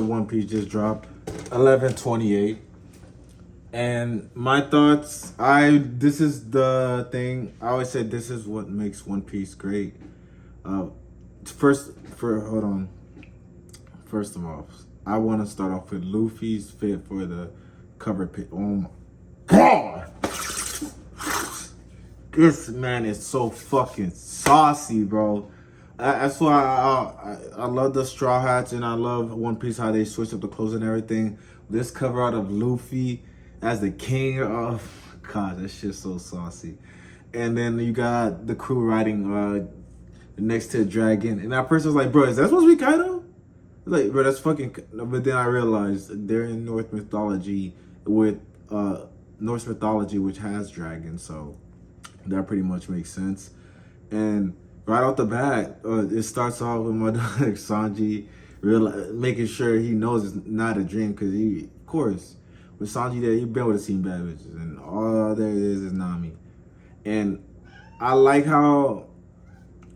One Piece just dropped 11/28, and my thoughts. This is the thing. I always said this is what makes One Piece great. Uh, hold on. First of all, I want to start off with Luffy's fit for the cover pick. Oh my god, this man is so fucking saucy, bro. That's why I love the Straw Hats, and I love One Piece how they switch up the clothes and everything. This cover out of Luffy as the king. Oh god, that shit's so saucy. And then you got the crew riding next to a dragon, and that person was like, "Bro, is that supposed to be Kaido?" Like, bro, that's fucking. But then I realized they're in Norse mythology, which has dragons, so that pretty much makes sense. And right off the bat, it starts off with my dog Sanji making sure he knows it's not a dream, because of course, with Sanji there, you've been with the seen bad bitches, and all there is Nami. And I like how,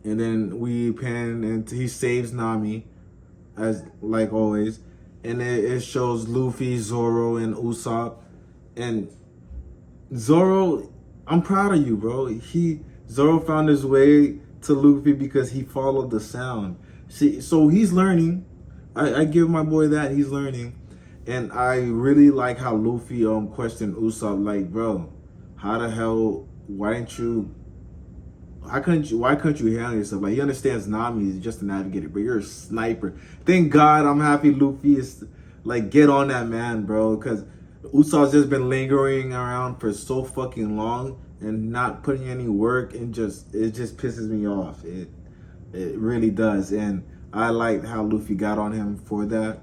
and then we pan and he saves Nami, as like always, and it shows Luffy, Zoro, and Usopp. And Zoro, I'm proud of you, bro. Zoro found his way to Luffy because he followed the sound. See, so he's learning. I give my boy that, he's learning. And I really like how Luffy questioned Usopp, like, bro, how the hell, why couldn't you handle yourself? Like, he understands Nami is just a navigator, but you're a sniper. Thank God I'm happy Luffy is like, get on that man, bro, because Usopp's just been lingering around for so fucking long and not putting any work, and it just pisses me off. It really does. And I liked how Luffy got on him for that.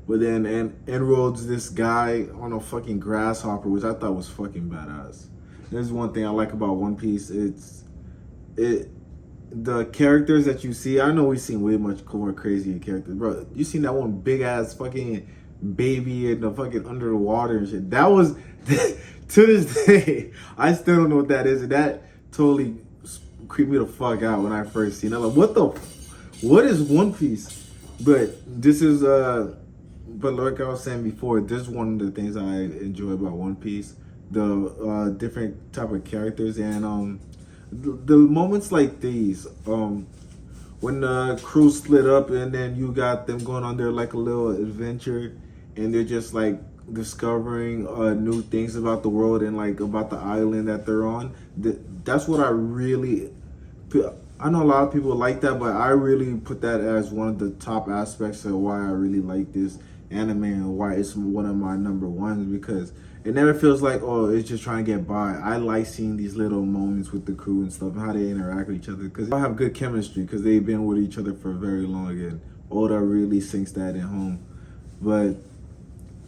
But then inroads this guy on a fucking grasshopper, which I thought was fucking badass. There's one thing I like about One Piece. The characters that you see. I know we've seen way much more crazy characters, bro. You seen that one big ass fucking baby in the fucking under the water and shit. That was to this day, I still don't know what that is, and that totally creeped me the fuck out when I first seen it. I'm like, what is One Piece? But this is but like I was saying before, this is one of the things I enjoy about One Piece. The different type of characters, and the moments like these, when the crew split up and then you got them going on there like a little adventure, and they're just like discovering new things about the world and like about the island that they're on. That's what I know a lot of people like that, but I really put that as one of the top aspects of why I really like this anime and why it's one of my number ones, because it never feels like, oh, it's just trying to get by. I like seeing these little moments with the crew and stuff, and how they interact with each other, because they all have good chemistry because they've been with each other for very long, and Oda really sinks that in home. But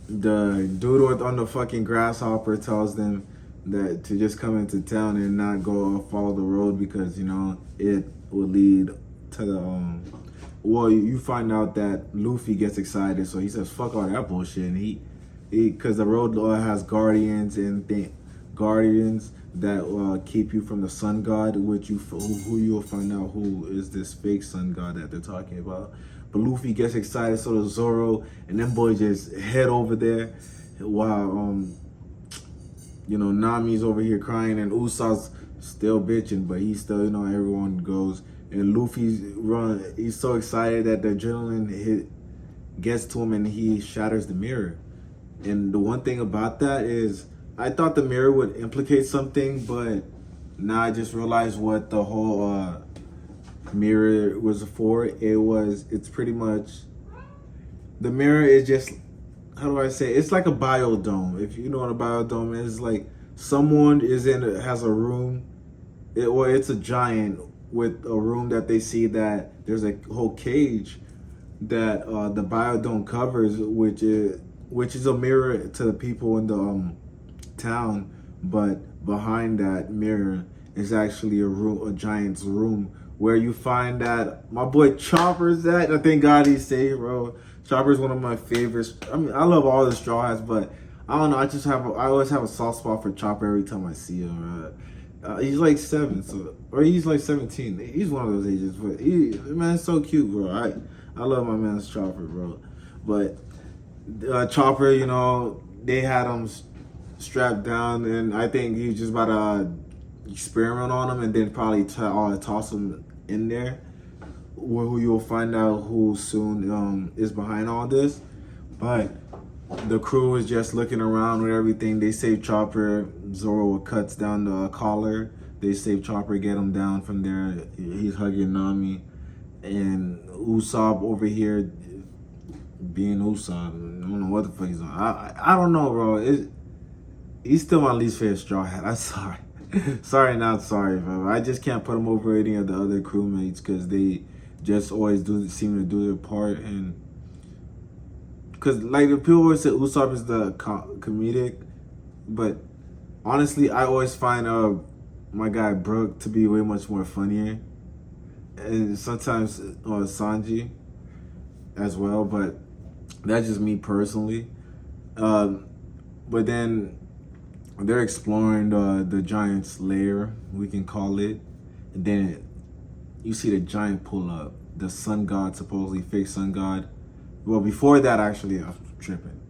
the dude on the fucking grasshopper tells them that to just come into town and not go follow the road, because it will lead to the well, you find out that Luffy gets excited, so he says fuck all that bullshit, and because the road has guardians and guardians that keep you from the sun god, who you'll find out who is this fake sun god that they're talking about. But Luffy gets excited, so does Zoro, and them boys just head over there while Nami's over here crying, and Usopp's still bitching, but he's still, everyone goes, and he's so excited that the adrenaline gets to him, and he shatters the mirror. And the one thing about that is, I thought the mirror would implicate something, but now I just realized what the whole mirror was for. It's pretty much, the mirror is just, how do I say, it's like a biodome. If you know what a biodome is, like someone has a room, it's a giant with a room that they see that there's a whole cage that the biodome covers, which is a mirror to the people in the town. But behind that mirror is actually a giant's room where you find that my boy Chopper's at. I thank God he's safe, bro. Chopper's one of my favorites. I mean, I love all the Straw Hats, but I don't know. I always have a soft spot for Chopper every time I see him. He's like 7, or he's like 17. He's one of those ages, but man, it's so cute, bro. I love my man's Chopper, bro. But Chopper, you know, they had him strapped down, and I think he was just about to experiment on him, and then probably toss him in there. Where you'll find out who soon is behind all this. But the crew is just looking around with everything. They save Chopper. Zoro cuts down the collar. They save Chopper, get him down from there. He's hugging Nami. And Usopp over here being Usopp. I don't know what the fuck he's on. I don't know, bro. He's still my least favorite Straw Hat. I'm sorry. Sorry, not sorry, bro. I just can't put him over any of the other crewmates because they just always seem to do their part. And because like the people always say Usopp is the comedic, but honestly, I always find my guy Brook to be way much more funnier, and sometimes Sanji as well. But that's just me personally. But then they're exploring the giant's lair, we can call it, and then you see the giant pull up, the sun god, supposedly fake sun god. Well, before that, actually, I'm tripping.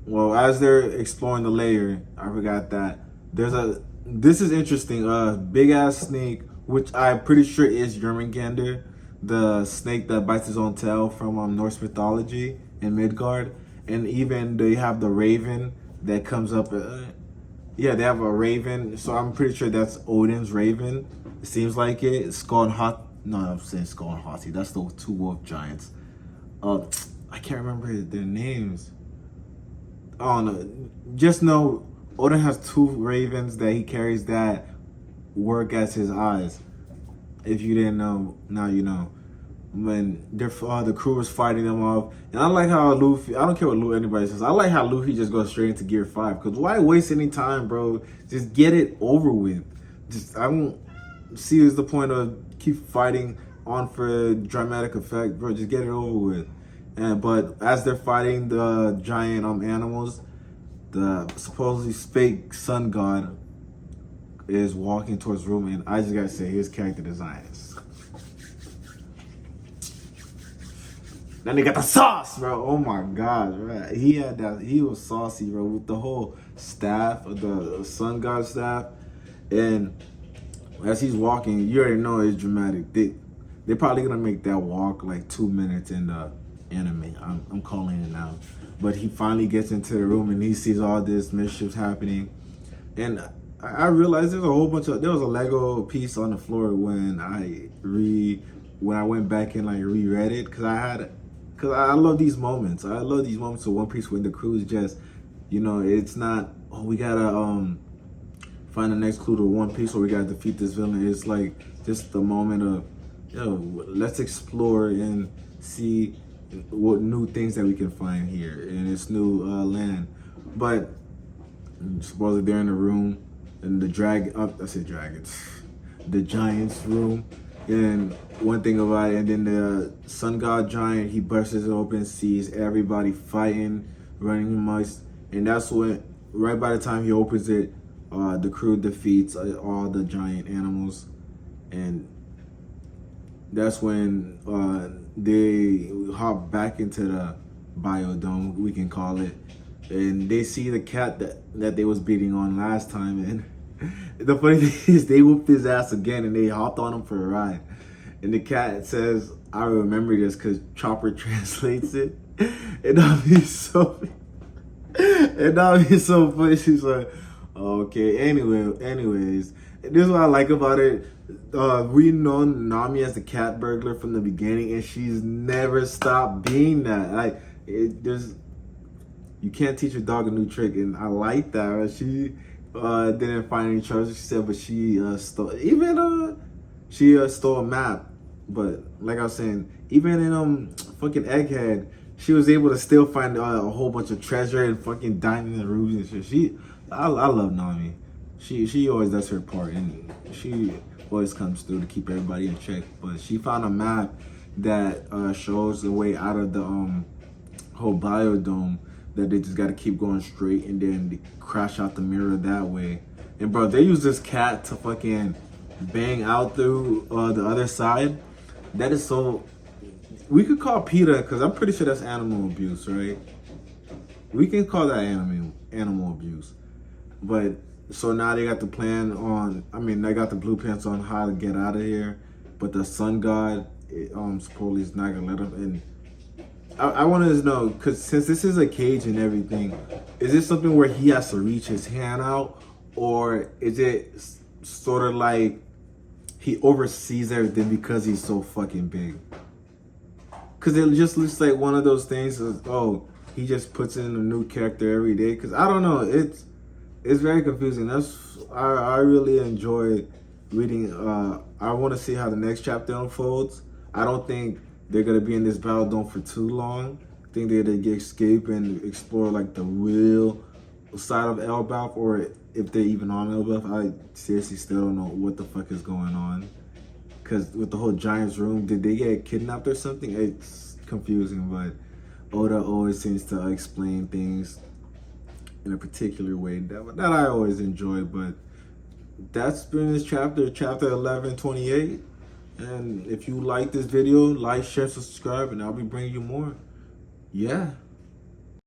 Well, as they're exploring the layer, I forgot that this is interesting, big ass snake, which I'm pretty sure is Jormungandr, the snake that bites his own tail from Norse mythology in Midgard. And even they have the raven that comes up. Yeah, they have a raven, so I'm pretty sure that's Odin's raven. It seems like it. No, I'm saying Skull and Hati. That's the two wolf giants. I can't remember their names. I don't know. Just know Odin has two ravens that he carries that work as his eyes. If you didn't know, now you know. When the crew was fighting them off, and I like how Luffy. I don't care what anybody says. I like how Luffy just goes straight into Gear 5. Cause why waste any time, bro? Just get it over with. I don't see what's the point of keep fighting on for dramatic effect, bro. Just get it over with. But as they're fighting the giant animals, the supposedly fake sun god is walking towards the room, and I just gotta say his character design is. Then they got the sauce, bro. Oh my gosh, right? He had that. He was saucy, bro, with the whole staff, the sun god staff, and as he's walking, you already know it's dramatic. They're probably gonna make that walk like 2 minutes in the anime. I'm calling it now. But he finally gets into the room and he sees all this mischief happening, and I realized there was a Lego piece on the floor when I went back and like reread it because I love these moments. I love these moments of One Piece when the crew is just, you know, it's not, oh, we gotta find the next clue to One Piece or we gotta defeat this villain. It's like just the moment of, let's explore and see what new things that we can find here in this new land. But supposedly they're in the room and the giant's room. And one thing about it, and then the sun god giant, he bursts it open, sees everybody fighting, running amongst, and that's when, right by the time he opens it, the crew defeats all the giant animals, and that's when they hop back into the biodome, we can call it, and they see the cat that they was beating on last time, and the funny thing is they whooped his ass again and they hopped on him for a ride. And the cat says, I remember this because Chopper translates it. And that'd be so funny. She's like, okay, anyways. This is what I like about it. We know Nami as the cat burglar from the beginning and she's never stopped being that. Like, you can't teach a dog a new trick, and I like that. Right? She didn't find any treasure, she said, but she stole a map. But like I was saying, even in fucking Egghead, she was able to still find a whole bunch of treasure and fucking diamonds and rubies and shit. I love Nami. She always does her part, and she always comes through to keep everybody in check. But she found a map that shows the way out of the whole biodome, that they just got to keep going straight and then they crash out the mirror that way. And bro, they use this cat to fucking bang out through the other side. That is so, we could call PETA, because I'm pretty sure that's animal abuse, right? We can call that animal abuse. But so now they got the plan on. I mean, they got the blueprints on how to get out of here. But the sun god, supposedly is not gonna let them. And I want to know, because since this is a cage and everything, is this something where he has to reach his hand out, or is it sort of like he oversees everything because he's so fucking big? Because it just looks like one of those things. Oh, he just puts in a new character every day. Because I don't know, it's very confusing. I really enjoy reading. I want to see how the next chapter unfolds. I don't think they're gonna be in this battle dome for too long. I think they're gonna escape and explore like the real side of Elbaf, or if they're even on Elbaf. I seriously still don't know what the fuck is going on. Because with the whole Giant's room, did they get kidnapped or something? It's confusing, but Oda always seems to explain things in a particular way that I always enjoy. But that's been this chapter 1128. And if you like this video, like, share, subscribe, and I'll be bringing you more. Yeah.